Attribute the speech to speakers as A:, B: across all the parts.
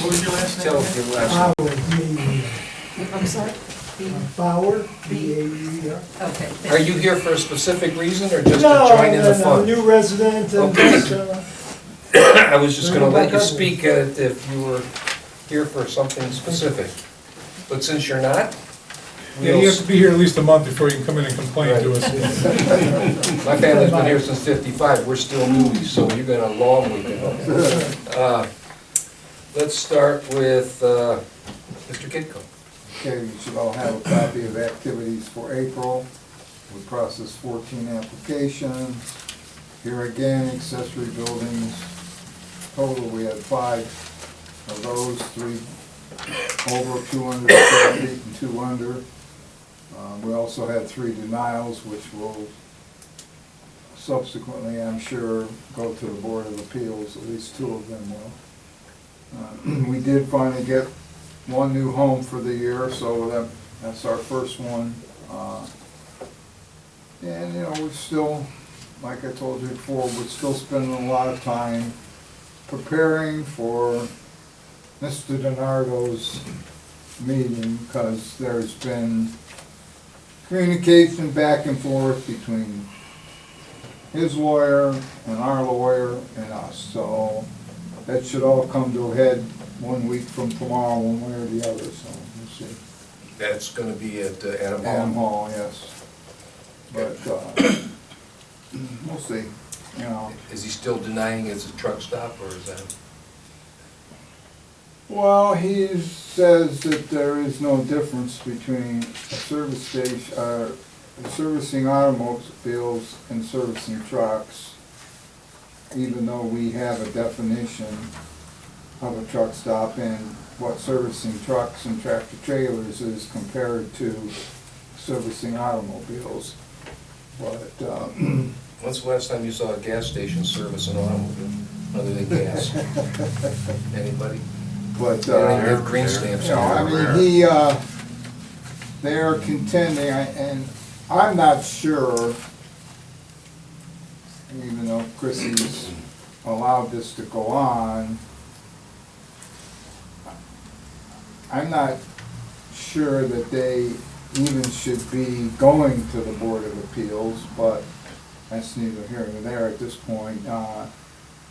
A: was your last name?
B: Tell us your last
C: Bauer, B-A-U-R.
D: I'm sorry?
C: Bauer, B-A-U-R.
D: Okay. thank
B: Are you here for a specific reason or just to
C: No,
B: join in the
C: no,
B: fun?
C: new resident and
B: Okay.
C: just,
B: I was just gonna let you
C: Back up.
B: speak if you were here for something specific. But since you're not,
A: Yeah, you have to be here at least a month before you can come in and complain to us.
B: my family's been here since '55, we're still newbies, so you've got a long weekend. Let's start with Mr. Kitco.
E: Okay, you should all have a copy of activities for April. We processed 14 applications. Here again, accessory buildings, total, we had 5 of those, 3 over 200 square feet and 2 under. We also had 3 denials, which will subsequently, I'm sure, go to the Board of Appeals, at least 2 of them will. We did finally get 1 new home for the year, so that's our first one. And, you know, we're still, like I told you before, we're still spending a lot of time preparing for Mr. DiNardo's meeting, because there's been communication back and forth between his lawyer and our lawyer and us. So that should all come to a head 1 week from tomorrow, one way or the other, so we'll see.
B: That's gonna be at Adam
E: Adam
B: Hall.
E: Hall, yes. But, we'll see, you know.
B: Is he still denying it's a truck stop, or is that?
E: Well, he says that there is no difference between a service station, servicing automobiles and servicing trucks, even though we have a definition of a truck stop and what servicing trucks and tractor trailers is compared to servicing automobiles. But,
B: When's the last time you saw a gas station service an automobile, other than gas? Anybody?
E: but,
B: They don't even have green stamps.
E: you know, I mean, they are contending, and I'm not sure, even though Chrissy's allowed this to go on, I'm not sure that they even should be going to the Board of Appeals, but that's neither here nor there at this point.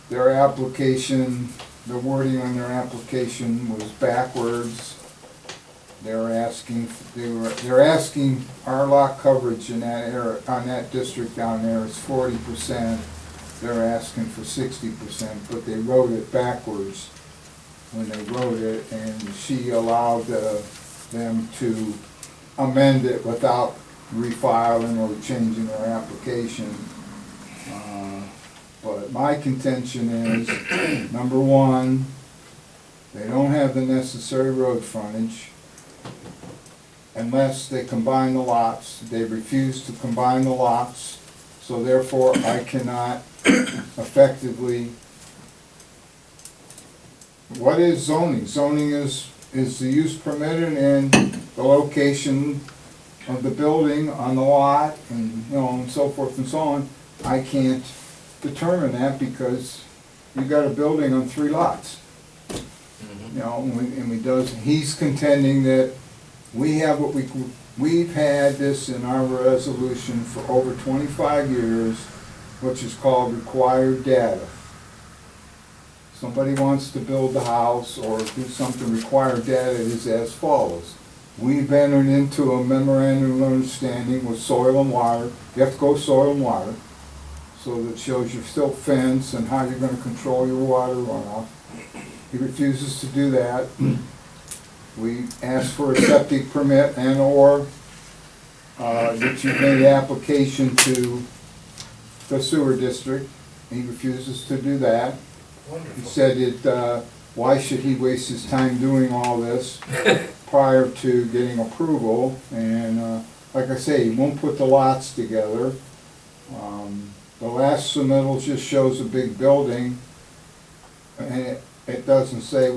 E: Their application, the wording on their application was backwards. They're asking our lot coverage in that area, on that district down there is 40%. They're asking for 60%, but they wrote it backwards when they wrote it, and she allowed them to amend it without refiling or changing their application. But my contention is, number one, they don't have the necessary road frontage unless they combine the lots. They refuse to combine the lots, so therefore I cannot effectively. What is zoning? Zoning is the use permitted and the location of the building on the lot, and, you know, and so forth and so on. I can't determine that because you got a building on 3 lots. You know, he's contending that we have what we've had this in our resolution for over 25 years, which is called required data. Somebody wants to build the house or do something, required data is as follows. We've entered into a memorandum of understanding with soil and water. You have to go soil and water, so that shows your silt fence and how you're gonna control your water runoff. He refuses to do that. We asked for a septic permit and or that you made application to the sewer district. He refuses to do that. He
B: Wonderful.
E: said it, why should he waste his time doing all this prior to getting approval? And like I say, he won't put the lots together. The last submittal just shows a big building, and it doesn't say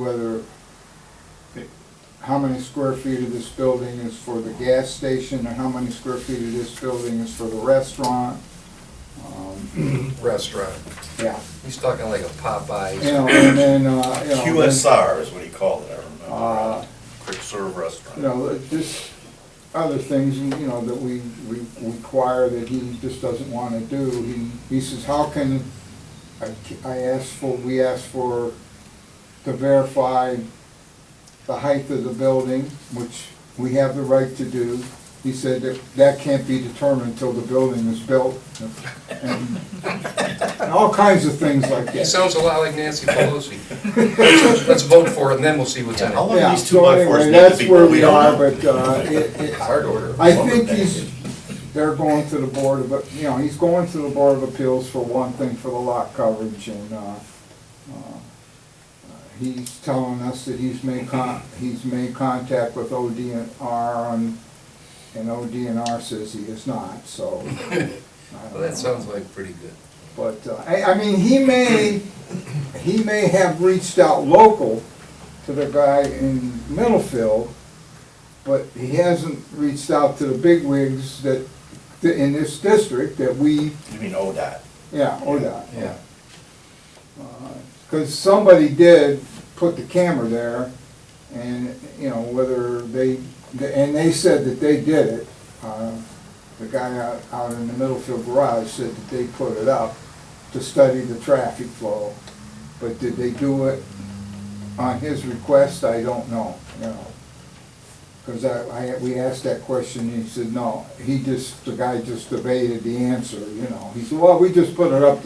E: how many square feet of this building is for the gas station and how many square feet of this building is for the restaurant.
B: Restaurant.
E: Yeah.
B: He's talking like a Popeyes.
E: You know, and then, you know,
F: QSR is what he calls
D: called it, I remember. Quick serve restaurant.
E: You know, just other things, you know, that we require that he just doesn't wanna do. He says, how can, we asked for, to verify the height of the building, which we have the right to do. He said that can't be determined until the building is built, and all kinds of things like
B: He
E: that.
B: sounds a lot like Nancy Pelosi. Let's vote for it and then we'll see what's in
D: How
B: it.
D: long do
E: Yeah,
D: these
E: so
D: 2x4s
E: anyway,
D: need to
E: that's
D: be
E: where
D: built?
E: we
D: don't
E: are,
D: know.
E: but,
B: Hard order.
E: I think they're going to the Board of, he's going to the Board of Appeals for one thing, for the lot coverage, and, he's telling us that he's made contact with ODNR, and ODNR says he is not, so. I don't
B: Well, that
E: know.
B: sounds like pretty good.
E: But, I mean, he may have reached out local to the guy in Middlefield, but he hasn't reached out to the bigwigs that, in this district that we,
D: You mean ODOT?
E: yeah, ODOT.
B: Yeah.
E: Because somebody did put the camera there, and, you know, whether they, and they said that they did it. The guy out in the Middlefield garage said that they put it up to study the traffic flow. But did they do it on his request? I don't know, you know. Because we asked that question, and he said, no, the guy just evaded the answer, you know. He said, well, we just put it up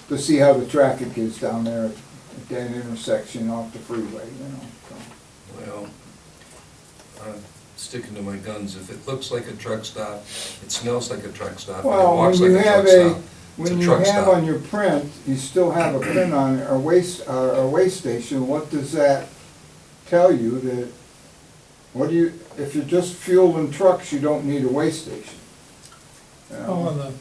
E: to see how the traffic is down there at that intersection off the freeway, you know, so.
B: Well, I'm sticking to my guns. If it looks like a truck stop, it smells like a truck stop, and it
E: Well,
B: walks
E: when you
B: like a
E: have
B: truck stop, it's
E: when
B: a
E: you
B: truck
E: have
B: stop.
E: on your print, you still have a print on a way station, what does that tell you that, if you're just fueling trucks, you don't need a way station. You know?
A: Oh, and the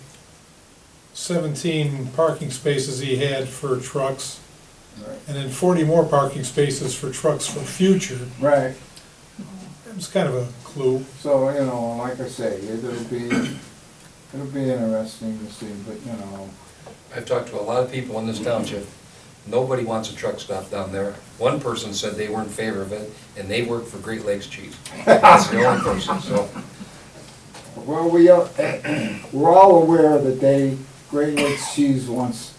A: 17 parking spaces he had for trucks,
E: Right.
A: and then 40 more parking spaces for trucks for future.
E: Right,
A: It was kind of a clue.
E: so, you know, like I say, it'll be interesting to see, but, you know,
B: I've talked to a lot of people in this township. Nobody wants a truck stop down there. One person said they were in favor of it, and they work for Great Lakes Cheese. That's the only person, so.
E: well, we're all aware that Great Lakes Cheese wants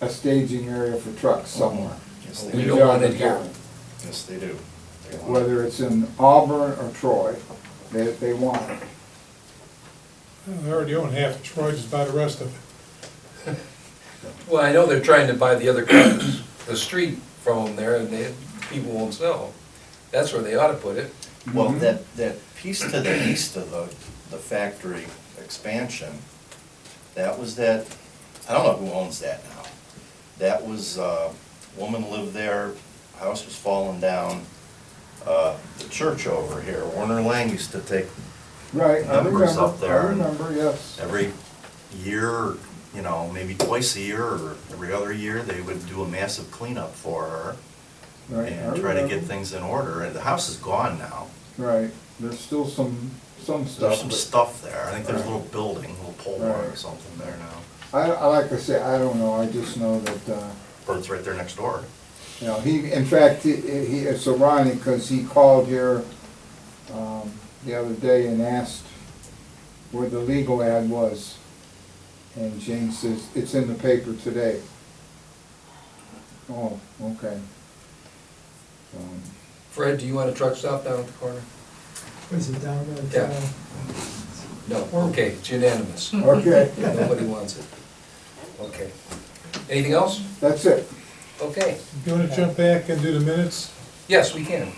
E: a staging area for trucks somewhere.
D: Yes,
B: We
D: they
B: don't
D: do.
E: Each
B: want
E: other
B: it here.
E: town.
D: Yes, they do. They want it.
E: Whether it's in Auburn or Troy, they want it.
A: Well, they already own half of Troy, just buy the rest of it.
B: Well, I know they're trying to buy the other, the street from them there, and people won't sell. That's where they ought to put it.
D: Well, that piece to the east of the factory expansion, that was I don't know who owns that now. That was, woman lived there, house was falling down. The church over here, Warner Lang used to take
E: Right, I
D: Members
E: remember,
D: up there
E: I
D: and-
E: remember, yes.
D: every year, you know, maybe twice a year or every other year, they would do a massive cleanup for her
E: Right, I
D: and try to get
E: remember.
D: things in order. And the house is gone now.
E: Right, there's still some
D: There's
E: stuff.
D: some
E: but
D: stuff there. I think there's a
E: Right.
D: little building, a little pole barn or
E: Right.
D: something there now.
E: like I say, I don't know, I just know that,
D: Or it's right there next door.
E: you know, in fact, it's ironic, because he called here, the other day and asked where the legal ad was. And Jane says, it's in the paper today. Oh, okay.
B: Fred, do you want a truck stop down at the corner?
C: Was it down at,
B: Yeah. No, okay, it's unanimous.
E: Okay,
B: Nobody wants it. Okay. Anything else?
E: that's it.
B: Okay.
A: You want to jump back and do the minutes?
B: Yes, we can.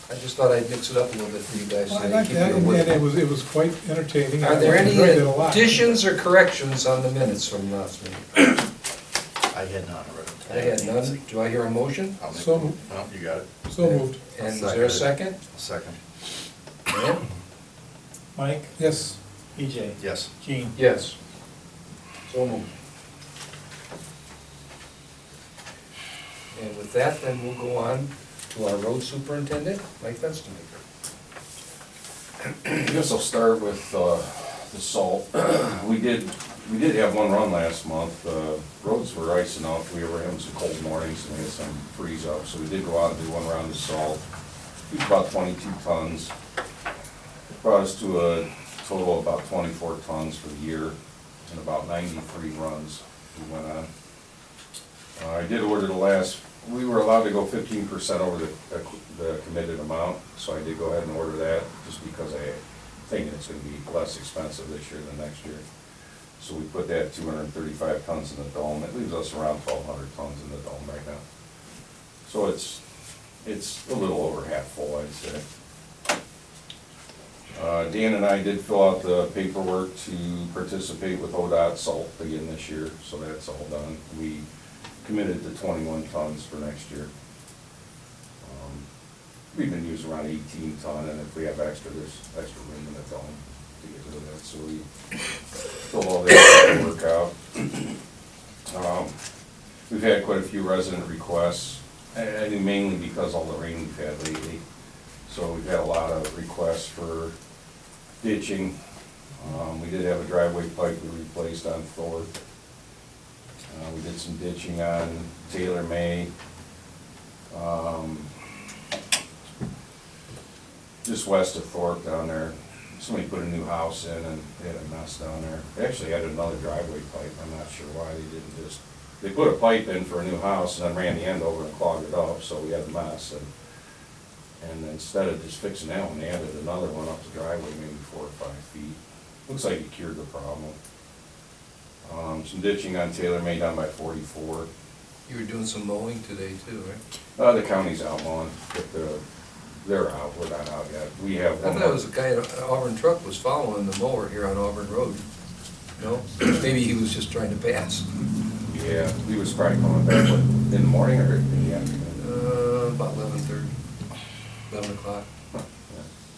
B: I just thought I'd mix it up a little bit for you guys.
A: Well, I
B: so
A: like
B: keep
A: that,
B: you
A: and
B: awake.
A: it was quite entertaining.
B: Are there
A: I
B: any
A: enjoyed it a lot.
B: additions or corrections on the minutes from last meeting?
D: I had none already.
B: I had none. Do I hear a motion?
D: I'll make
A: So
D: a-
A: moved.
D: No, you got it.
A: So moved.
B: And is there a second?
D: Second.
B: Dan?
F: Mike,
A: Yes.
F: EJ,
D: Yes.
F: Gene.
B: Yes. So moved. And with that, then we'll go on to our road superintendent, Mike Fenstermaker.
G: I guess I'll start with the salt. We did
F: we did have one run last month. Roads were icing out. We were having some cold mornings and we had some freeze up. So we did go out and do one round of salt. It was about 22 tons. Brought us to a total of about 24 tons for the year and about 93 runs we went on. I did order we were allowed to go 15% over the committed amount, so I did go ahead and order that just because I think it's gonna be less expensive this year than next year. So we put that 235 tons in the dome. It leaves us around 1,200 tons in the dome right now. So it's a little over half full, I'd say. Dan and I did fill out the paperwork to participate with ODOT salt again this year, so that's all done. We committed to 21 tons for next year. We've been using around 18 ton, and if we have extra, there's extra room in the dome to get rid of that, so we fill all that paperwork out. We've had quite a few resident requests, I think mainly because all the rain we've had lately. So we've had a lot of requests for ditching. We did have a driveway pipe we replaced on Thor. We did some ditching on Taylor May. Just west of Thorpe down there. Somebody put a new house in and they had a mess down there. They actually had another driveway pipe. I'm not sure why they didn't just, they put a pipe in for a new house and then ran the end over and clogged it up, so we had a mess. And instead of just fixing that one, they added another one up the driveway, maybe 4 or 5 feet. Looks like it cured the problem. Some ditching on Taylor May down by 44.
B: You were doing some mowing today too, right?
F: The county's out mowing, but they're out, we're not out yet. We have
B: I
F: one.
B: thought it was a guy in an Auburn truck was following the mower here on Auburn Road. No? Maybe he was just trying to pass.
F: Yeah, he was probably coming back, what, in the morning or in the afternoon?
B: About 11:30, 11 o'clock.
F: Yeah.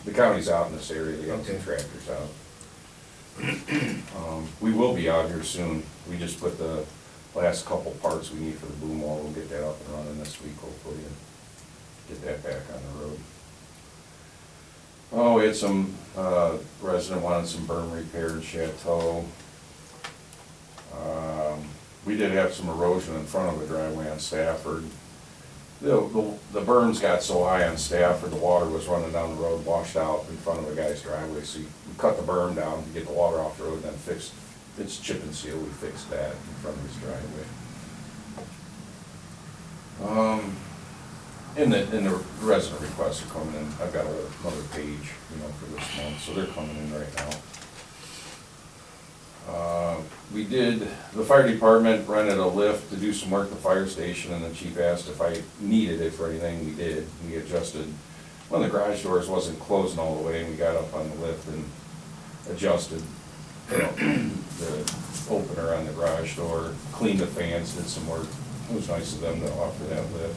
F: The county's out in this area, they got some
B: Okay.
F: tractors out. We will be out here soon. We just put the last couple parts we need for the boom wall. We'll get that up and running this week hopefully and get that back on the road. Oh, we had some, resident wanted some berm repair in Chateau. We did have some erosion in front of the driveway on Stafford. The berms got so high on Stafford, the water was running down the road, washed out in front of a guy's driveway. So we cut the berm down to get the water off the road and then fixed, it's chip and seal, we fixed that in front of his driveway. And the resident requests are coming in. I've got another page, for this month, so they're coming in right now. The fire department rented a lift to do some work at the fire station, and the chief asked if I needed it for anything. We did. We adjusted, when the garage doors wasn't closing all the way, and we got up on the lift and adjusted the opener on the garage door, cleaned the fans, did some work. It was nice of them to offer that lift.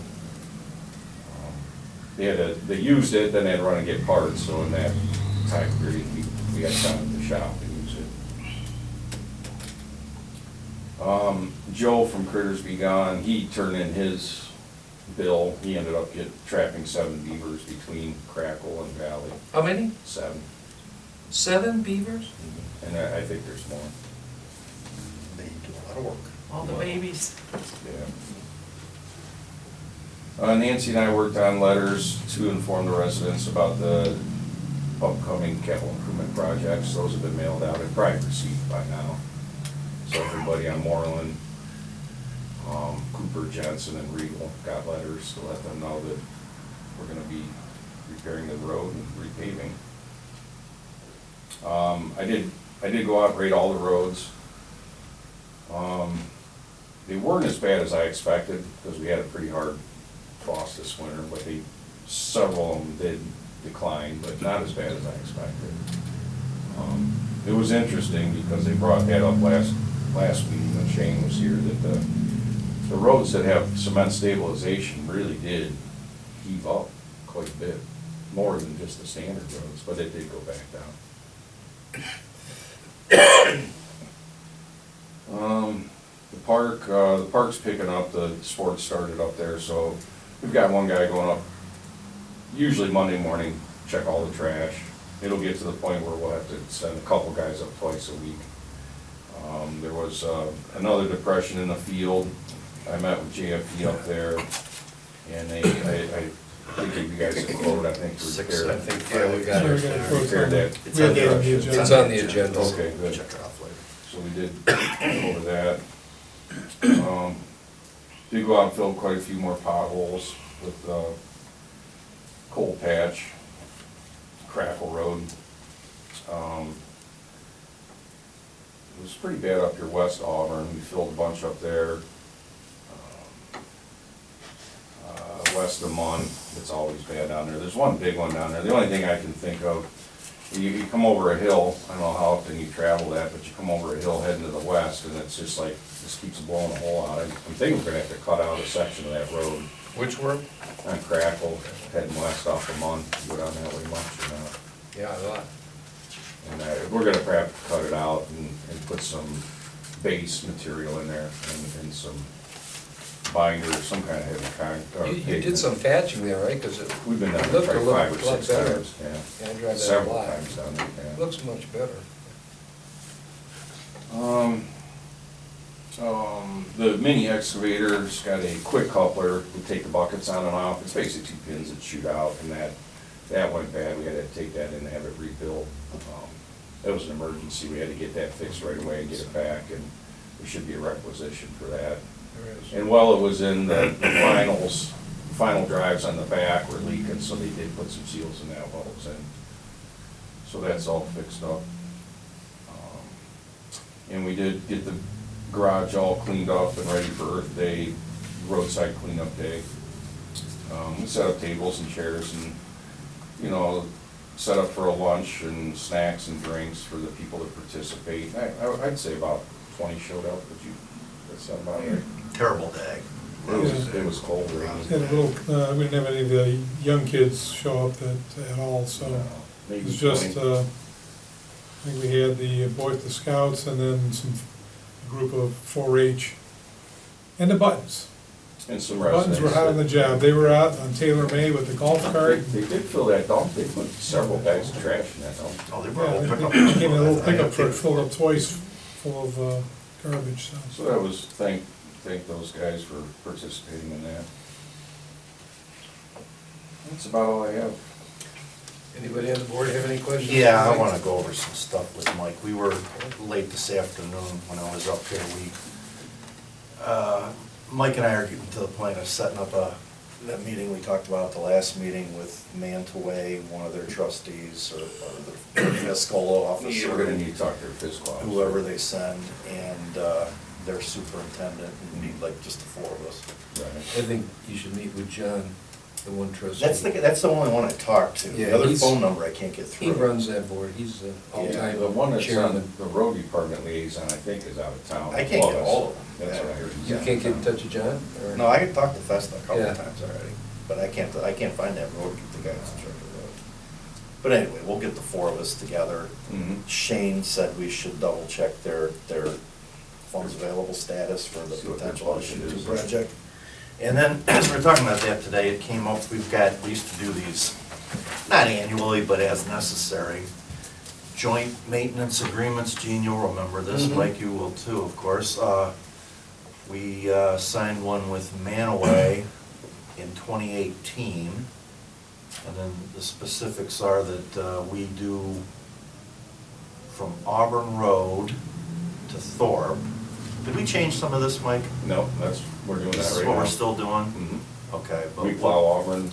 F: They used it, then they had to run and get parts, so in that time period, we had time at the shop to use it. Joe from Critters Be Gone, he turned in his bill. He ended up trapping 7 beavers between Crackle and Valley.
B: How many?
F: 7.
B: 7 beavers?
F: And I think there's more.
D: They do a lot of work.
G: All the babies.
F: Yeah. Nancy and I worked on letters to inform the residents about the upcoming capital improvement projects. Those have been mailed out and probably received by now. So everybody on Moreland, Cooper, Jensen, and Regal got letters to let them know that we're gonna be repairing the road and repaving. I did go out and rate all the roads. They weren't as bad as I expected, because we had a pretty hard frost this winter, but several of them did decline, but not as bad as I expected. It was interesting because they brought that up last week when Shane was here, that the roads that have cement stabilization really did heave up quite a bit, more than just the standard roads, but it did go back down. The park's picking up, the sports started up there, so we've got one guy going up, usually Monday morning, check all the trash. It'll get to the point where we'll have to send a couple guys up twice a week. There was another depression in the field. I met with JFE up there, and I think you guys have quoted, I think, to
D: Six,
F: repair.
D: I think.
B: Yeah, we got
A: Yeah, we
B: it.
A: got it quoted.
F: Repair that.
D: It's
A: We
D: on
A: had
D: the
A: that on the
D: agenda.
B: It's on the agenda.
F: Okay, good.
D: Check it off later.
F: So we did go over that. Did go out and fill quite a few more potholes with Coal Patch, Crackle Road. It was pretty bad up here west Auburn. We filled a bunch up there. West of Munn, it's always bad down there. There's one big one down there. The only thing I can think of, you come over a hill, I don't know how often you travel that, but you come over a hill heading to the west, and it's just like, just keeps blowing a hole out. I'm thinking we're gonna have to cut out a section of that road
B: Which were?
F: on Crackle, heading west off of Munn, go down that way much or not.
B: Yeah, a lot.
F: And we're gonna perhaps cut it out and put some base material in there and some binder, some kind of heavy concrete.
B: You did some patching there, right? Because it
F: We've been down there
B: looked a
F: probably
B: lot
F: 5 or 6
B: better.
F: times, yeah.
B: Yeah, I drive that a
F: Several
B: lot.
F: times down there, yeah.
B: Looks much better.
F: The mini excavator's got a quick coupler, we take the buckets on and off, it's basically 2 pins that shoot out, and that went bad, we had to take that in and have it rebuilt. It was an emergency, we had to get that fixed right away and get it back, and there should be a requisition for that.
B: There is.
F: And while it was in the final drives on the back were leaking, so they did put some seals in that while it was in. So that's all fixed up. And we did get the garage all cleaned up and ready for Earth Day, roadside cleanup day. We set up tables and chairs and, you know, set up for a lunch and snacks and drinks for the people that participate. I'd say about 20 showed up, would you, that sound about right?
D: Terrible day.
F: It was cold, rainy.
A: Had a little, we didn't have any of the young kids show up at all, so it
F: Maybe
A: was just,
F: 20.
A: I think we had the Boys the Scouts and then a group of 4-H, and the Buttons.
F: And some
A: Buttons
F: residents.
A: were hot on the job, they were out on Taylor May with the golf cart.
F: They did fill that dump, they put several bags of trash in that dump.
D: Oh, they brought a
A: Yeah,
D: whole pickup.
A: they came in a little
D: I
A: pickup
D: had
A: truck
D: to-
A: filled up twice full of garbage, so.
F: So that was, thank those guys for participating in that. That's about all I have.
B: Anybody on the board have any questions?
D: Yeah, I wanna go over some stuff with Mike. We were late this afternoon when I was up here. Mike and I are getting to the point of setting up that meeting we talked about at the last meeting with Mantaway, one of their trustees, or the fiscal officer.
F: We're gonna need to talk to their fiscal officer.
D: Whoever they send, and their superintendent, and we need like just the 4 of us.
F: Right.
B: I think you should meet with John, the one trustee.
D: That's the only one I talked to.
B: Yeah,
D: The other
B: he's-
D: phone number I can't get
B: He
D: through.
B: runs that board, he's the
F: Yeah, the one
B: all-time
F: that's
B: chairman.
F: on the road department liaison, I think, is out of town.
D: I can't get all of them.
F: That's what I heard.
B: You can't get in touch with John? or-
D: No, I can talk to Festa a couple
B: Yeah.
D: of times already, but I can't find that road, the guy that's in charge of the road. But anyway, we'll get the 4 of us together.
F: Mhm.
D: Shane said we should double check their funds available status for the
F: See what their
D: potential
F: budget
D: issue
F: is.
D: project. And then, as we were talking about that today, it came up, we used to do these, not annually, but as necessary, joint maintenance agreements. Gene, you'll remember this,
B: Mhm.
D: Mike, you will too, of course. We signed one with Manaway in 2018. And then the specifics are that we do from Auburn Road to Thorpe. Did we change some of this, Mike?
F: No, we're doing that
D: This is
F: right
D: what
F: now.
D: we're still doing?
F: Mhm.
D: Okay. but
F: We plow Auburn,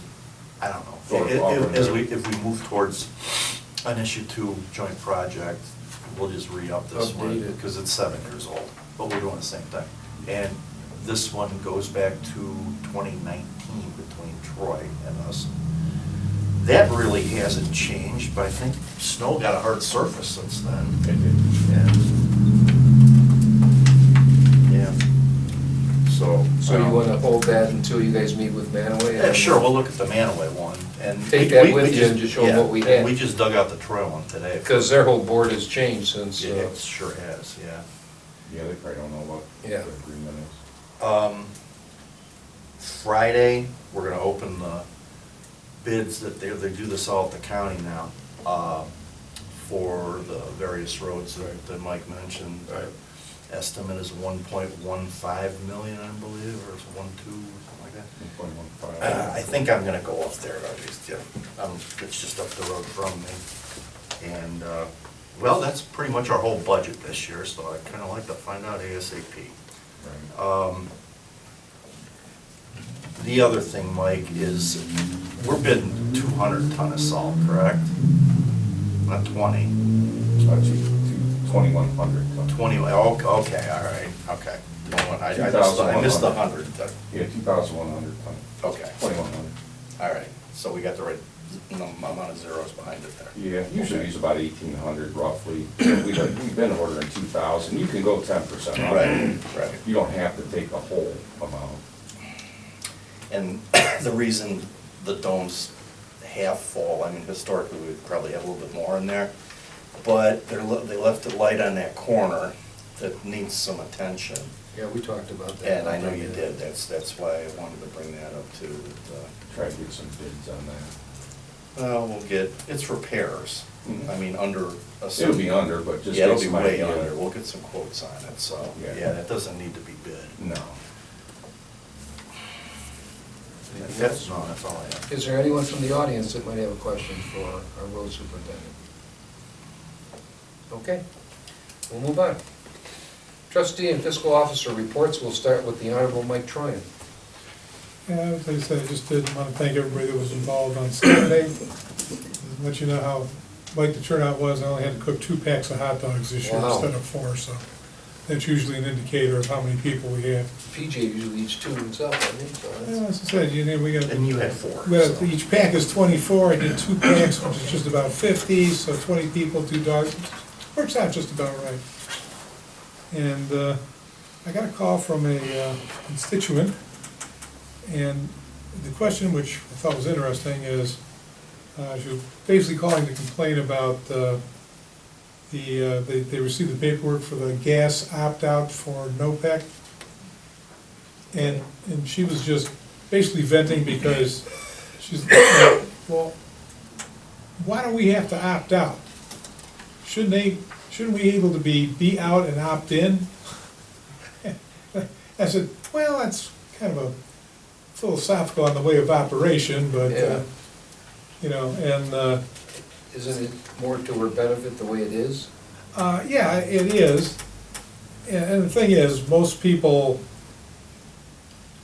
D: I don't know.
F: Thorpe, Auburn,
D: As
F: right.
D: if we move towards an issue 2 joint project, we'll just re-up this one,
B: Update it.
D: because it's 7 years old, but we're doing the same thing. And this one goes back to 2019 between Troy and us. That really hasn't changed, but I think snow got a hard surface since then. Yeah. So.
B: So you wanna hold that until you guys meet with Manaway?
D: Yeah, sure, we'll look at the Manaway one, and.
B: Take that with you and just show 'em what we
D: yeah,
B: had.
D: We just dug out the Troy one today.
B: Because their whole board has changed since,
D: Yeah, it sure has, yeah.
F: yeah, they probably don't know what the
B: Yeah.
F: agreement is.
D: Friday, we're gonna open the bids that they do this all at the county now, for the various roads that Mike mentioned.
B: Right.
D: estimate is 1.15 million, I believe, or it's 1.2, something like that.
F: 1.15.
D: I think I'm gonna go up there, at least, yeah. It's just up the road from me. And, well, that's pretty much our whole budget this year, so I'd kinda like to find out ASAP.
F: Right.
D: The other thing, Mike, is we're bidding 200 ton of salt, correct? Not 20.
F: 2,100 ton.
D: 20, oh, okay, all right, okay. I missed the 100 ton.
F: Yeah, 2,100 ton.
D: Okay,
F: 2,100.
D: all right, so we got the right amount of zeros behind it there.
F: Yeah, usually use about 1,800 roughly. We've been ordering 2,000. You can go 10% off.
D: Right.
F: You don't have to take the whole amount.
D: And the reason the dome's half full, I mean, historically, we'd probably have a little bit more in there, but they left it light on that corner that needs some attention.
B: Yeah, we talked about that.
D: And I know you did, that's why I wanted to bring that up too.
F: Try to get some bids on that.
D: It's repairs, I mean, under a.
F: It'll be under, but just
D: Yeah, it'll
F: get
D: be
F: some
D: way
F: idea.
D: under, we'll get some quotes on it, so,
F: Yeah.
D: yeah, that doesn't need to be bid.
F: No.
D: That's all I have.
B: Is there anyone from the audience that might have a question for our road superintendent? Okay, we'll move on. Trustee and fiscal officer reports, we'll start with the Honorable Mike Troyan.
A: Yeah, as I said, I just did want to thank everybody that was involved on Saturday. Let you know how light the turnout was. I only had to cook 2 packs of hot dogs this year
B: Wow.
A: instead of 4, so that's usually an indicator of how many people we have.
B: PJ usually eats 2 himself, I think, so
A: Yeah,
B: that's.
A: as I said, you know, we got.
D: And you had 4. so.
A: Each pack is 24, I did 2 packs, which is just about 50, so 20 people, 2 dogs, works out just about right. And I got a call from a constituent, and the question, which I thought was interesting, is she was basically calling to complain about they received the paperwork for the gas opt-out for NOPEC, and she was just basically venting because she's, well, why do we have to opt out? Shouldn't we able to be out and opt in? I said, well, that's kind of a philosophical on the way of operation, but,
B: Yeah.
A: you know, and,
B: Isn't it more to her benefit the way it is?
A: yeah, it is. And the thing is, most people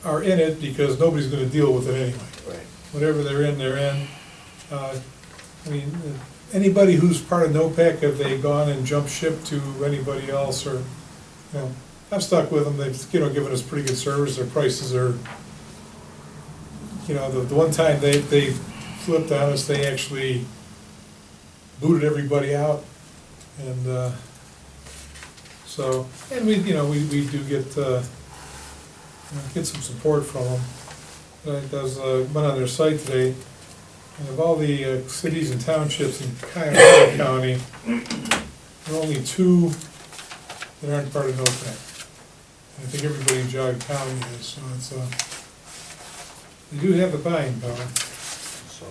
A: are in it because nobody's gonna deal with it anyway.
B: Right.
A: Whatever they're in, they're in. I mean, anybody who's part of NOPEC, have they gone and jumped ship to anybody else, or, you know, I've stuck with them, they've, you know, given us pretty good service, their prices are, you know, the one time they flipped on us, they actually booted everybody out, and, so, and we, you know, we do get some support from them. I was, went on their site today, and of all the cities and townships in Cuyahoga County, there are only 2 that aren't part of NOPEC. I think everybody in Geauga County is, so it's, they do have the buying power.
D: So,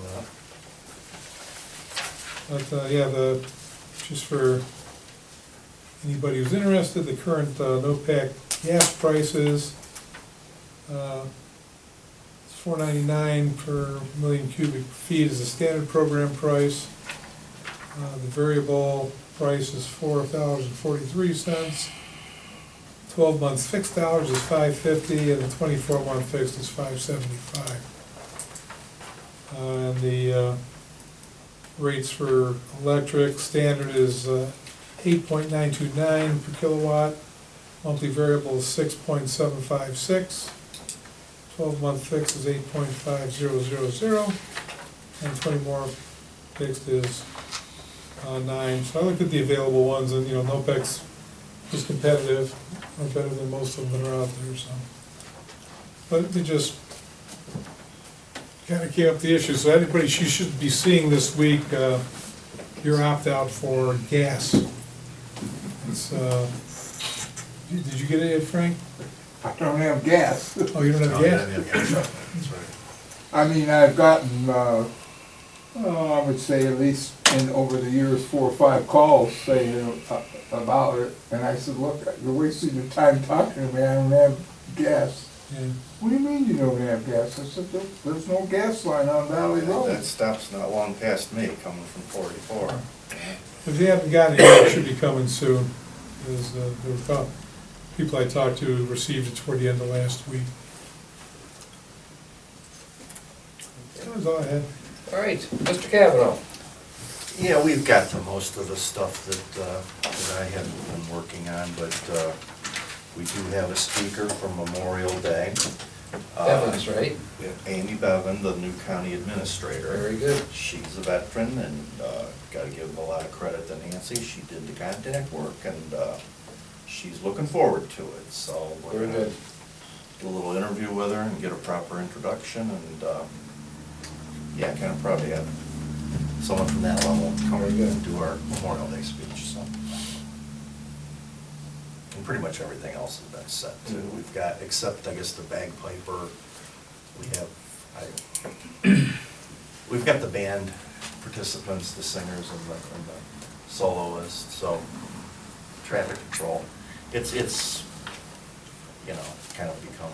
A: But, yeah, just for anybody who's interested, the current NOPEC gas prices, it's $4.99 per million cubic feet is the standard program price. The variable price is $4.43. 12 months fixed hours is $5.50, and the 24-month fixed is $5.75. And the rates for electric, standard is 8.929 per kilowatt, monthly variable is 6.756, 12-month fixed is 8.5000, and 20 more fixed is 9. So I looked at the available ones, and, you know, NOPEC's is competitive, or better than most of them that are out there, so. But they just kind of came up the issue, so anybody, you should be seeing this week, your opt-out for gas. It's, did you get it, Frank?
E: I don't have gas.
A: Oh, you don't have
D: Oh, yeah,
A: gas?
D: yeah, that's right.
E: I mean, I've gotten, I would say at least in over the years, 4 or 5 calls saying about it. And I said, look, you're wasting your time talking to me, I don't have gas.
A: Yeah.
E: What do you mean you don't have gas? I said, there's no gas line on Valley Road.
D: That stop's not long past me, coming from 44.
A: If you haven't gotten it yet, it should be coming soon. There's, there were people I talked to received it toward the end of last week. That was all I had.
B: All right, Mr. Kavanaugh.
D: Yeah, we've got to most of the stuff that I have been working on, but we do have a speaker for Memorial Day.
B: Evans, right?
D: We have Amy Bevan, the new county administrator.
B: Very good.
D: She's a veteran, and gotta give a lot of credit to Nancy. She did the contact work, and she's looking forward to it, so we're
B: Very
D: gonna
B: good.
D: do a little interview with her and get a proper introduction, and yeah, kind of proud to have someone from that level come and do our Memorial Day speech, so. And pretty much everything else has been set too.
B: Mhm.
D: We've got, except I guess the bagpiper, we have, we've got the band participants, the singers and the soloists, so traffic control. It's, you know, kind of become,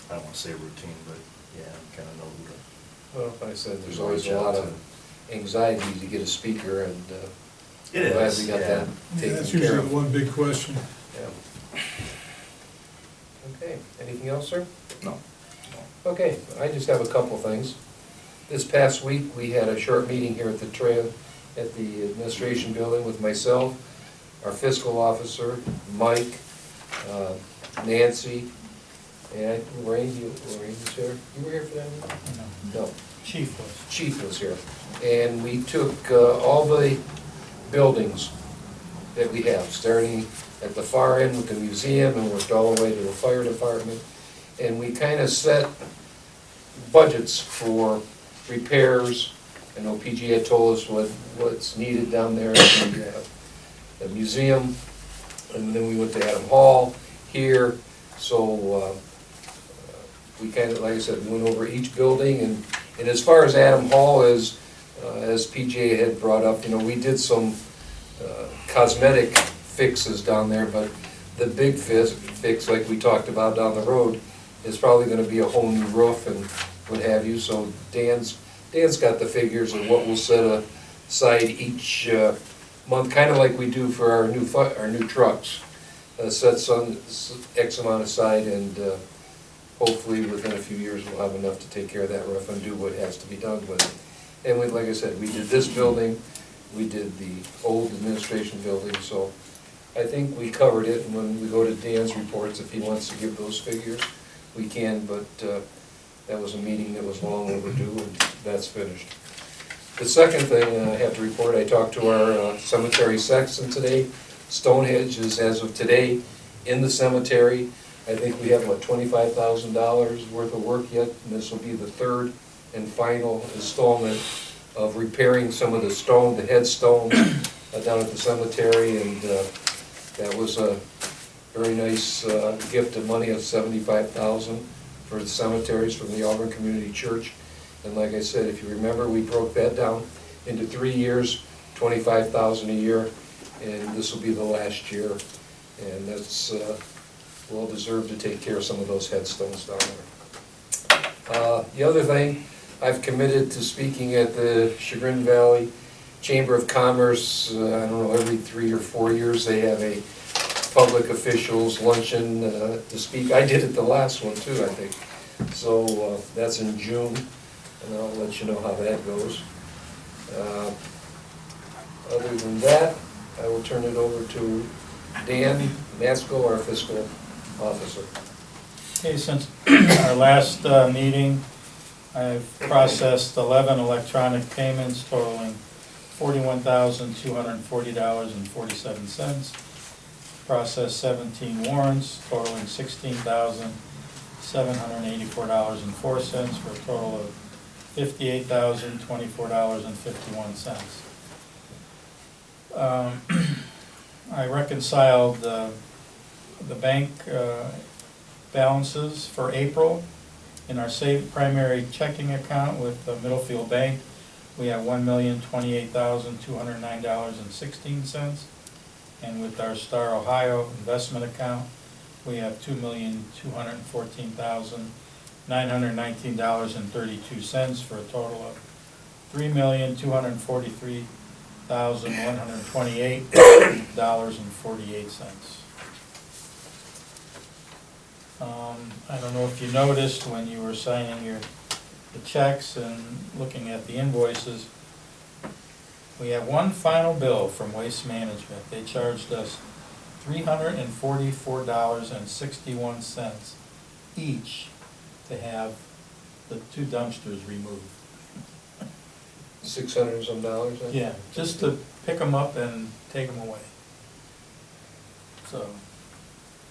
D: I don't want to say routine, but yeah, kind of know who to.
B: Well, like I said, there's always a lot of anxiety to get a speaker, and
D: It
B: I'm glad
D: is,
B: we got
D: yeah.
B: that
A: Yeah,
B: taken
A: that's
B: care
A: usually
B: of.
A: the one big question.
B: Yeah. Okay, anything else, sir?
D: No.
B: Okay, I just have a couple things. This past week, we had a short meeting here at the administration building with myself, our fiscal officer, Mike, Nancy, and Lorraine, was here? You were here for that one? No. Chief was here. And we took all the buildings that we have, starting at the far end with the museum and worked all the way to the fire department. And we kind of set budgets for repairs. I know PG had told us what's needed down there at the museum. And then we went to Adam Hall here. So we kind of, like I said, we went over each building. And as far as Adam Hall is, as PJ had brought up, you know, we did some cosmetic fixes down there, but the big fix, like we talked about down the road, is probably gonna be a whole new roof and what have you. So Dan's got the figures of what we'll set aside each month, kind of like we do for our new trucks. Set some X amount aside, and hopefully within a few years we'll have enough to take care of that roof and do what has to be done with it. And like I said, we did this building, we did the old administration building, so I think we covered it. And when we go to Dan's reports, if he wants to give those figures, we can, but that was a meeting that was long overdue, and that's finished. The second thing I have to report, I talked to our cemetery sexton today. Stonehenge is, as of today, in the cemetery. I think we have, what, $25,000 worth of work yet, and this will be the third and final installment of repairing some of the headstones down at the cemetery, and that was a very nice gift of money of $75,000 for the cemeteries from the Auburn Community Church. And like I said, if you remember, we broke that down into 3 years, $25,000 a year, and this will be the last year, and that's well deserved to take care of some of those headstones down there. The other thing, I've committed to speaking at the Chagrin Valley Chamber of Commerce. I don't know, every 3 or 4 years they have a public officials luncheon to speak. I did it the last one too, I think. So that's in June, and I'll let you know how that goes. Other than that, I will turn it over to Dan Matsko, our fiscal officer.
G: Okay, since our last meeting, I've processed 11 electronic payments totaling $41,240.47. Processed 17 warrants totaling $16,784.04 for a total of $58,024.51. I reconciled the bank balances for April in our primary checking account with Middlefield Bank. we have $1,028,209.16. And with our Star Ohio investment account, we have $2,214,919.32 for a total of $3,243,128.48. I don't know if you noticed when you were signing the checks and looking at the invoices, we have one final bill from Waste Management. They charged us $344.61 each to have the 2 dumpsters removed.
B: $600 and some dollars, I think?
G: Yeah, just to pick them up and take them away. So,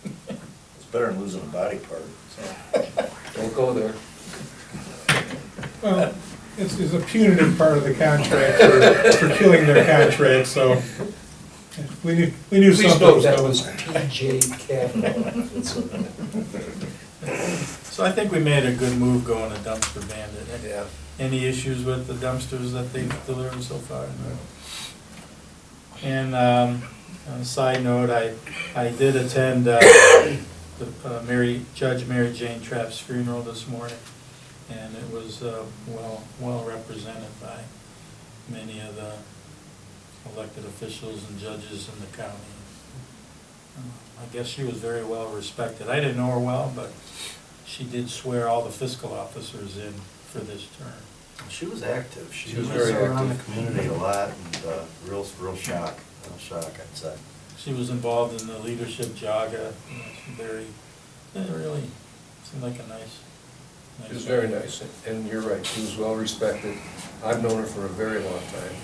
D: It's better than losing a body part, so.
B: Don't go there.
A: Well, it's a punitive part of the contract for killing their contract, so we knew
B: Please
A: something
B: note
A: was
B: that
A: coming.
B: was P.J. Kavanaugh.
G: so I think we made a good move going to Dumpster Bandit.
B: Yeah.
G: Any issues with the dumpsters that they've delivered so far? And on a side note, I did attend Judge Mary Jane Trapp's funeral this morning, and it was well represented by many of the elected officials and judges in the county. I guess she was very well respected. I didn't know her well, but she did swear all the fiscal officers in for this term.
D: She was active. She
B: was
D: was
B: very
D: around the
B: active.
D: community a lot, and real shock, I'd say.
G: She was involved in the leadership jaga. She really seemed like a nice.
B: She was very nice, and you're right, she was well respected. I've known her for a very long time,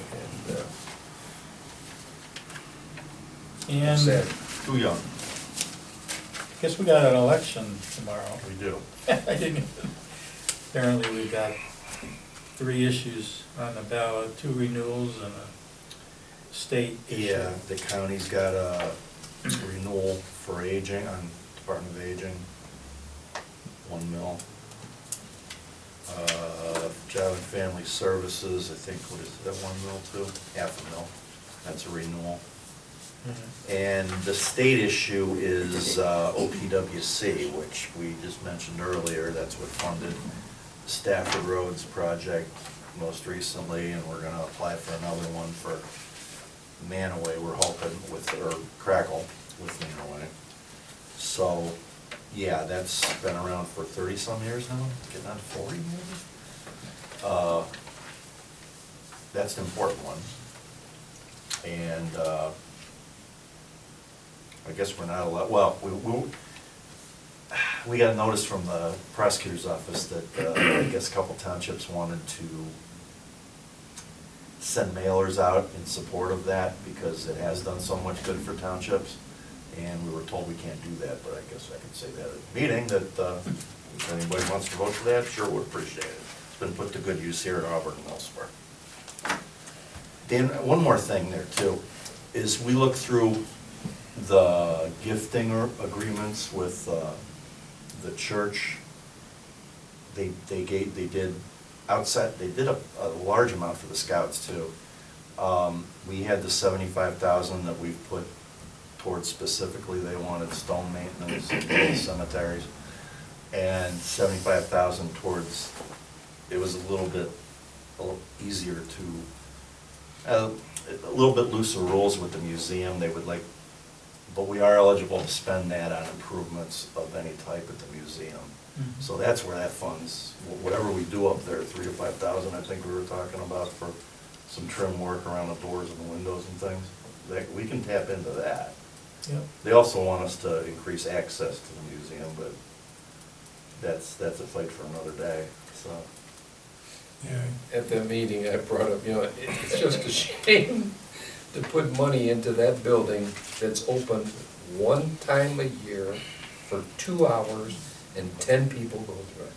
G: And
B: sad.
D: Too young.
G: I guess we got an election tomorrow.
D: We do.
G: I didn't even, apparently we've got 3 issues on the ballot, 2 renewals and a state issue.
D: Yeah, the county's got a renewal for aging, on Department of Aging, 1 mil. Job and Family Services, I think, what is that, 1 mil too? Half a mil, that's a renewal. And the state issue is OPWC, which we just mentioned earlier. That's what funded the Stafford Roads project most recently, and we're gonna apply for another one for Manaway, we're hoping, or Crackle with Manaway. So, yeah, that's been around for 30-some years now, getting on to 40 maybe. That's an important one. And I guess we're not allowed, well, we got a notice from the prosecutor's office that I guess a couple townships wanted to send mailers out in support of that because it has done so much good for townships. And we were told we can't do that, but I guess I could say that at the meeting, that if anybody wants to vote for that, sure would appreciate it. It's been put to good use here at Auburn and elsewhere. Dan, one more thing there too, is we look through the gifting agreements with the church. They did a large amount for the scouts too. We had the 75,000 that we've put towards specifically, they wanted stone maintenance in the cemeteries, and 75,000 towards, it was a little easier to, a little bit looser rules with the museum. They would like, but we are eligible to spend that on improvements of any type at the museum.
G: Mhm.
D: So that's where that funds, whatever we do up there, 3,000 to 5,000, I think we were talking about for some trim work around the doors and the windows and things. We can tap into that.
G: Yep.
D: They also want us to increase access to the museum, but that's a fight for another day, so.
A: Yeah,
B: At the meeting, I brought up, it's just a shame to put money into that building that's open 1 time a year for 2 hours and 10 people go through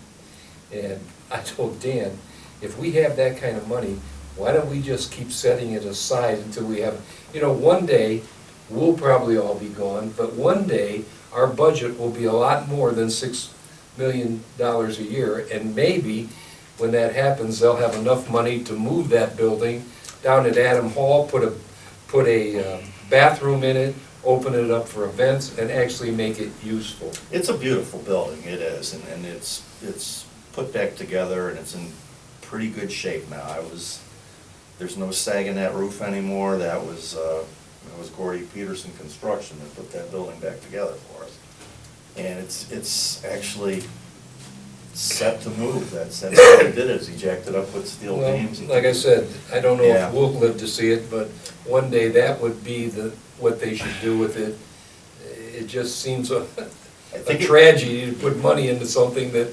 B: it. And I told Dan, if we have that kind of money, why don't we just keep setting it aside until we have, one day, we'll probably all be gone, but one day, our budget will be a lot more than $6 million a year, and maybe when that happens, they'll have enough money to move that building down at Adam Hall, put a bathroom in it, open it up for events, and actually make it useful.
D: It's a beautiful building, it is, and it's put back together and it's in pretty good shape now. There's no sag in that roof anymore. That was Gordy Peterson Construction that put that building back together for us. And it's actually set to move. That's how he did it, is he jacked it up with steel
B: Well,
D: beams.
B: like I said, I don't know
D: Yeah.
B: if we'll live to see it, but one day that would be what they should do with it. It just seems a
D: think
B: tragedy to put money into something that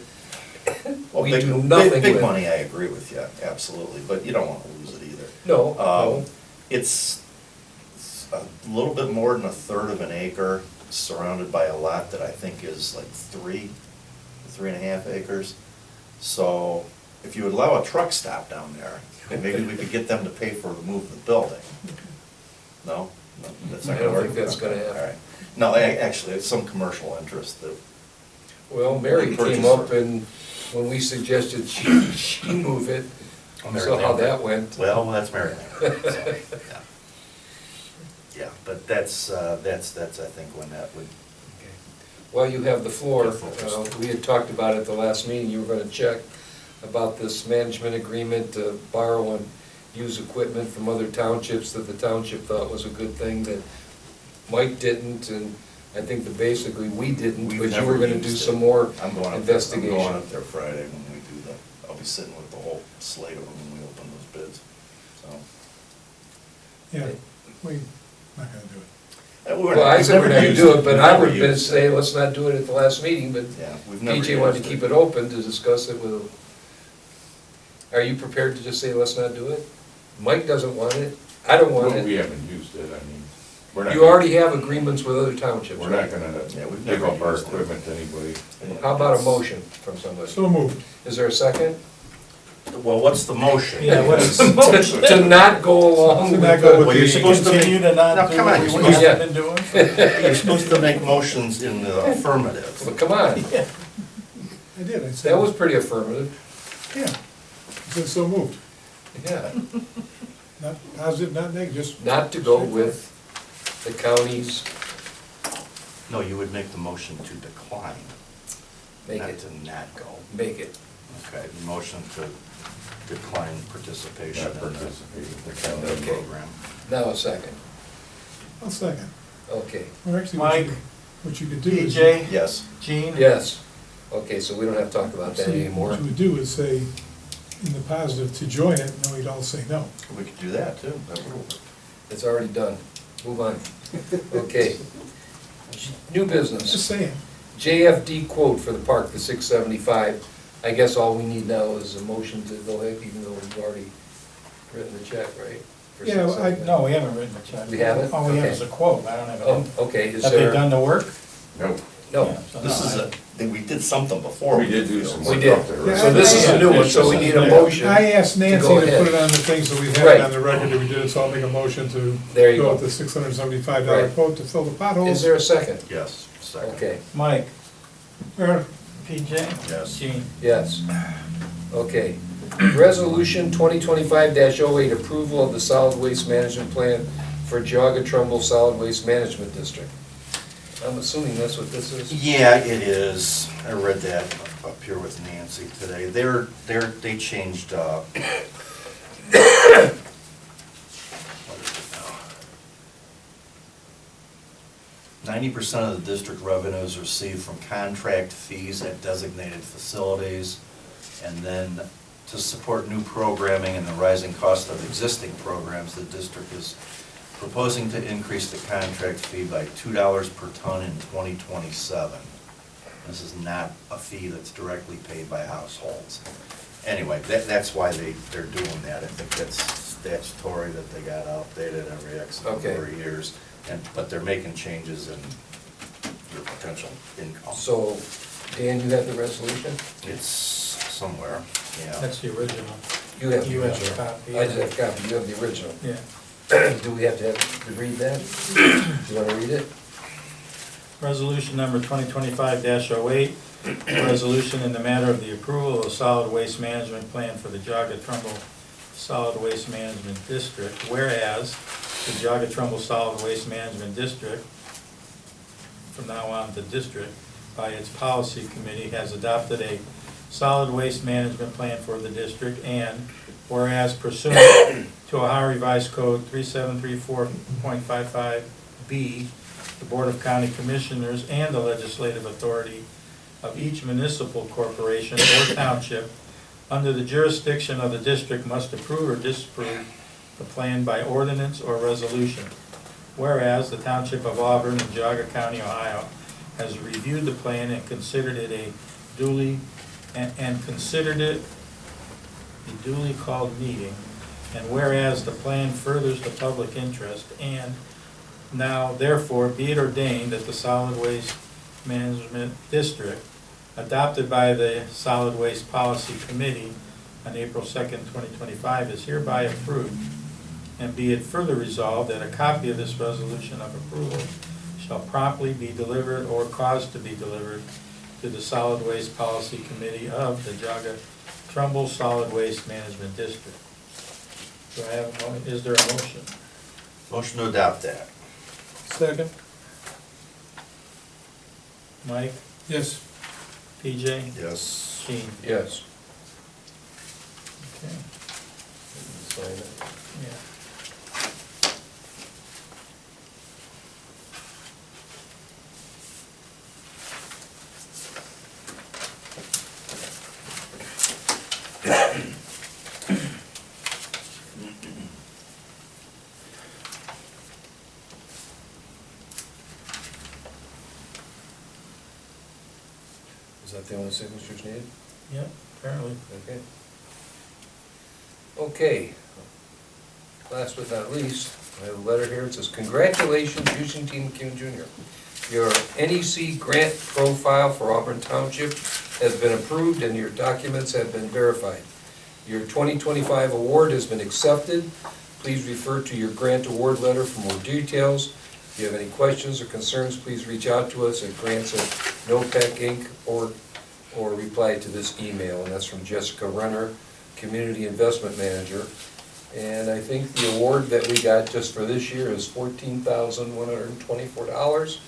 D: Well,
B: we
D: big,
B: do nothing with.
D: big money, I agree with you, absolutely, but you don't want to lose it either.
B: No.
D: It's a little bit more than a third of an acre, surrounded by a lot that I think is like 3.5 acres. So if you would allow a truck stop down there, maybe we could get them to pay for the move of the building. No? No, that's not
B: I
D: gonna
B: don't
D: work?
B: think that's gonna
D: Okay,
B: happen.
D: all right. No, actually, it's some commercial interest that,
B: Well, Mary came
D: Purchaser.
B: up and when we suggested she move it, so how that went.
D: well, that's Maryland. So, yeah. Yeah, but that's I think when that would,
B: While you have the floor,
D: Get focused.
B: we had talked about at the last meeting, you were gonna check about this management agreement to borrow and use equipment from other townships that the township thought was a good thing that Mike didn't, and I think that basically we didn't,
D: We've
B: but you
D: never
B: were gonna do
D: used
B: some
D: it.
B: more
D: I'm going up there
B: investigation.
D: Friday when we do I'll be sitting with the whole slate of them when we open those bids, so.
A: Yeah, we're not gonna do it.
B: Well, I said we're not gonna do it, but I would have been saying, let's not do it at the last meeting, but
D: Yeah, we've never
B: PJ wanted to
D: used
B: keep it open to discuss it with. Are you prepared to just say, let's not do it? Mike doesn't want it, I don't want
F: Well, we
B: it.
F: haven't used it, I mean, we're not.
B: You already have agreements with other townships,
F: We're not
B: right?
F: gonna
D: Yeah, we've
F: give
D: never
F: up our
D: used it.
F: equipment to anybody.
B: How about a motion from somebody?
A: So moved.
B: Is there a second?
D: Well, what's the motion?
C: Yeah, what is the motion?
B: To not go along
A: To
B: with
A: not go with
D: Well, you're
A: the,
D: supposed to make,
C: Continue to not
D: Now,
C: do
D: come on,
C: what
D: you-
C: we
B: yeah.
C: have been doing?
D: you're supposed to make motions in the affirmative.
B: Well, come on,
A: I did, I said.
B: that was pretty affirmative,
A: Yeah, I said so moved.
B: yeah.
A: Not positive, not negative, just.
B: Not to go with the county's,
D: No, you would make the motion to decline,
B: make
D: not
B: it,
D: to not go.
B: make it.
D: Okay, the motion to decline participation
F: Not
D: in
F: participate in
D: the
F: the
D: county
B: Okay.
D: program.
B: Now a second,
A: I'll second.
B: okay,
A: Or actually,
C: Mike,
A: what you could do is.
C: PJ,
D: Yes,
C: Gene?
B: yes. Okay, so we don't have to talk about that
A: See,
B: anymore.
A: What you would do is say, in the positive, to join it, and then we'd all say no.
D: we could do that too. That would work.
B: It's already done, move on. Okay. New business.
A: Just saying.
B: JFD quote for the park, the 675. I guess all we need now is a motion to go ahead, even though we've already written the check, right? For
A: Yeah, well,
B: 675.
C: No, we haven't written a check.
B: We haven't?
C: All we have
B: Okay.
C: is a quote, I don't have
B: Oh,
C: it.
B: okay, is
C: Have they
B: there?
C: done the work?
F: Nope.
B: No,
C: Yeah, so
D: This
C: no,
D: is
C: I-
D: we did something before.
F: We did do some
B: We
F: work
B: did.
F: up there.
A: Yeah,
B: so this is a new one, so we need a motion.
A: I asked Nancy
B: go
A: to
B: ahead.
A: put it on the things that we have
B: Right.
A: on the record that we did it, so I'll make a motion to
B: There you
A: go
B: go.
A: with the $675
B: Right.
A: quote to fill the potholes.
B: Is there a second?
D: Yes, second.
B: Okay,
C: Mike,
A: Or,
C: PJ?
D: Yes.
C: Gene?
B: yes. Okay. Resolution 2025-08, approval of the solid waste management plan for Geauga Trumbull Solid Waste Management District. I'm assuming that's what this is?
D: Yeah, it is. I read that up here with Nancy today. They changed, what is it now? 90% of the district revenues received from contract fees at designated facilities. And then to support new programming and the rising cost of existing programs, the district is proposing to increase the contract fee by $2 per ton in 2027. This is not a fee that's directly paid by households. Anyway, that's why they're doing that. I think that's statutory that they got updated every X number of years. But they're making changes in your potential income.
B: So, Dan, you have the resolution?
D: It's somewhere, yeah.
C: That's the original.
B: You have the
C: You have the
B: original.
C: copy.
B: I just have a copy, you have the original.
C: Yeah.
B: Do we have to read that? Do you want to read it?
C: Resolution number 2025-08,
G: a resolution in the matter of the approval of a solid waste management plan for the Jaga-Trumbull Solid Waste Management District, whereas the Jaga-Trumbull Solid Waste Management District, from now on the district, by its policy committee, has adopted a solid waste management plan for the district, and whereas pursuant to Ohio Revised Code 3734.55B, the Board of County Commissioners and the legislative authority of each municipal corporation or township under the jurisdiction of the district must approve or disapprove the plan by ordinance or resolution. Whereas the Township of Auburn in Geauga County, Ohio, has reviewed the plan and considered it a duly called meeting, and whereas the plan furthers the public interest, and now therefore be it ordained that the Solid Waste Management District, adopted by the Solid Waste Policy Committee on April 2nd, 2025, is hereby approved, and be it further resolved that a copy of this resolution of approval shall promptly be delivered or caused to be delivered to the Solid Waste Policy Committee of the Jaga-Trumbull Solid Waste Management District. Do I have a moment? Is there a motion?
D: Motion to adopt that.
A: Second?
G: Mike?
A: Yes.
G: PJ?
D: Yes.
G: Gene?
B: Yes.
G: Okay,
B: Sign it.
G: yeah.
B: Is that the only signatures needed?
G: Yep, apparently.
B: Okay. Okay. Last but not least, I have a letter here. It says, "Congratulations, Eugene Kim Jr. Your NEC grant profile for Auburn Township has been approved and your documents have been verified. Your 2025 award has been accepted. Please refer to your grant award letter for more details. If you have any questions or concerns, please reach out to us at grants@nopec Inc. or reply to this email." And that's from Jessica Renner, Community Investment Manager. And I think the award that we got just for this year is $14,124.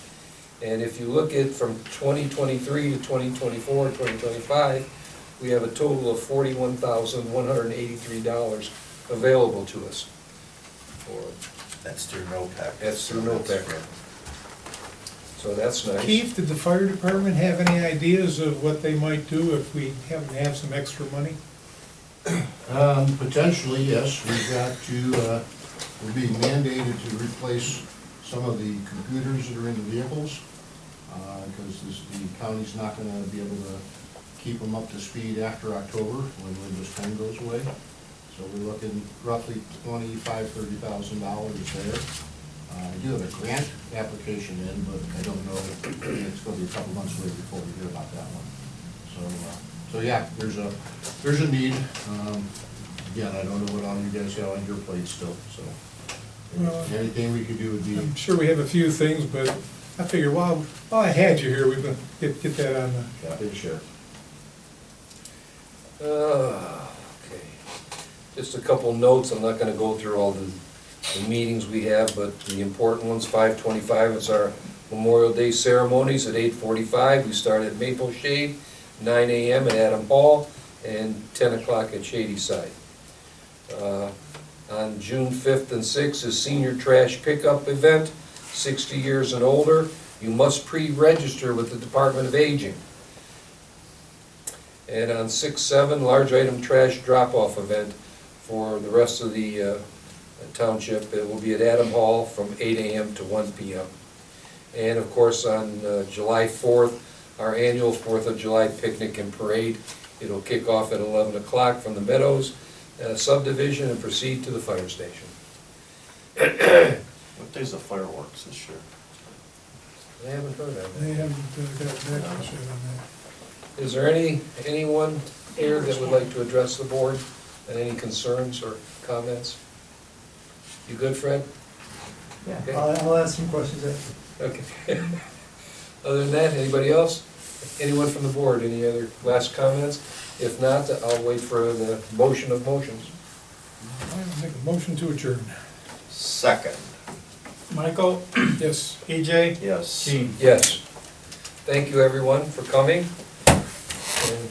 B: And if you look at from 2023 to 2024, 2025, we have a total of $41,183 available to us.
D: That's through NOPEC.
B: That's through NOPEC. So that's nice.
A: Keith, did the fire department have any ideas of what they might do if we happen to have some extra money?
H: Potentially, yes. We've got to, we're being mandated to replace some of the computers that are in the vehicles, because the county's not gonna be able to keep them up to speed after October, when Windows 10 goes away. So we're looking roughly $25,000–30,000 there. I do have a grant application in, but I don't know, it's gonna be a couple months away before we hear about that one. So yeah, there's a need. Again, I don't know what all you guys got on your plate still, so. Anything we could do would be.
A: I'm sure we have a few things, but I figured, while I had you here, we could get that on the.
H: Happy to share.
B: Okay. Just a couple notes. I'm not gonna go through all the meetings we have, but the important ones, 5/25 is our Memorial Day ceremonies at 8:45. We start at Maple Shade, 9 a.m. at Adam Hall, and 10 o'clock at Shadyside. On June 5th and 6th is Senior Trash Pickup Event, 60 years and older. You must pre-register with the Department of Aging. And on 6/7, Large Item Trash Drop-Off Event for the rest of the township. It will be at Adam Hall from 8 a.m. to 1 p.m. And of course, on July 4th, our annual 4th of July picnic and parade. It'll kick off at 11 o'clock from the Meadows subdivision and proceed to the fire station.
D: What day's the fireworks this year?
B: I haven't heard of
A: They
B: it.
A: haven't got back to on that.
B: Is there anyone here that would like to address the board and any concerns or comments? You good, Fred?
I: Yeah,
B: Okay.
I: I'll ask some questions.
B: Okay. Other than that, anybody else? Anyone from the board, any other last comments? If not, I'll wait for the motion of motions.
A: I make a motion to adjourn.
D: Second,
C: Michael,
A: Yes.
C: EJ,
D: yes.
C: Gene.
B: Yes. Thank you, everyone, for coming. And